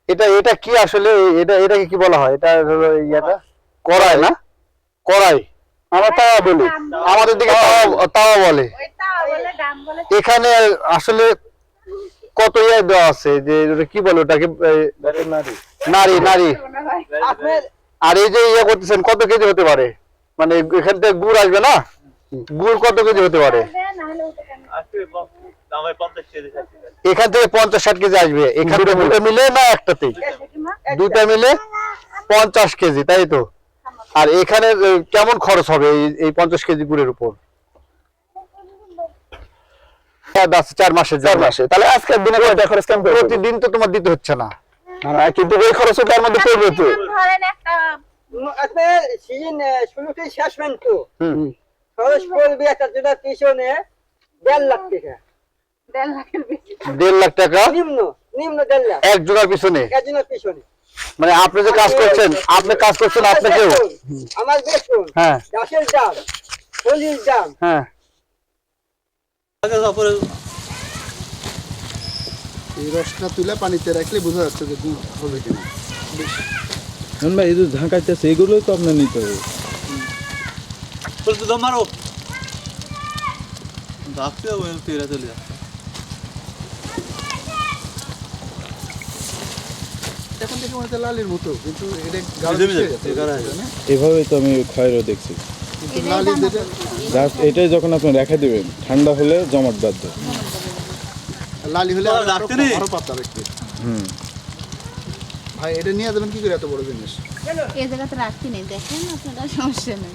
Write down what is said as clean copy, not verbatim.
এটা এটা কি আসলে এটাকে কি বলা হয়? এটা হলো ইয়াটা কড়াই না? কড়াই আমরা তাওয়া বলি, আমাদের দিকে তাওয়া বলে। এখানে আসলে কত ইয়ে দেওয়া আছে যে কি বলে ওটাকে? নারী নারী। আর এই যে ইয়ে করতেছেন কত কেজি হতে পারে? মানে এখান থেকে গুড় আসবে না, গুড় কত কেজি হতে পারে? এখান থেকে 50-60 কেজি আসবে। এখান থেকে দুটো মিলে না একটাতেই? দুটা মিলে 50 কেজি, তাই তো? আর এখানে কেমন খরচ হবে এই 50 কেজি গুড়ের উপর? 4 মাসে। তাহলে আজকের দিনে কয়টা খরচ কেমন করে? প্রতিদিন তো তোমার দিতে হচ্ছে না। না, কিন্তু এই খরচও তার মধ্যে পড়বে তো। ধরেন একটা আপনার সিজন শুরুতেই শেষ পর্যন্ত খরচ পড়বে একটা যেটা পিছনে 1.5 লাখ টাকা। 1.5 লাখের বেশি। 1.5 লাখ টাকা নিম্ন নিম্ন 1.5 লাখ এক জোড়ার পিছনে। একজনের পিছনে। মানে আপনি যে কাজ করছেন, আপনাকেও? আমার বেতন, হ্যাঁ গাছের দাম, ফলির দাম। হ্যাঁ। এই রসটা তুলে পানিতে রাখলে বোঝা যাচ্ছে যে গুড় হবে কিনা। ভাই এই যে ঝাঁকাইতেছে এগুলোই তো আপনার নিতে হবে। মারো ডাকতে হবে তেরা চলে যা। এখন দেখে মনে হচ্ছে লালির মতো, কিন্তু এটা এভাবেই তো আমি ক্ষয়েরও দেখছি। কিন্তু লালি যেটা জাস্ট এটাই যখন আপনি রেখে দিবেন ঠান্ডা হলে জমাট বাঁধবে। লালি হলে রাখতে নেই। আরো পাতলা রাখতে। ভাই এটা নিয়ে যাবেন কি করে এত বড় জিনিস? এই জায়গাতে রাখতে নেই, দেখেন আপনারা সমস্যা নেই।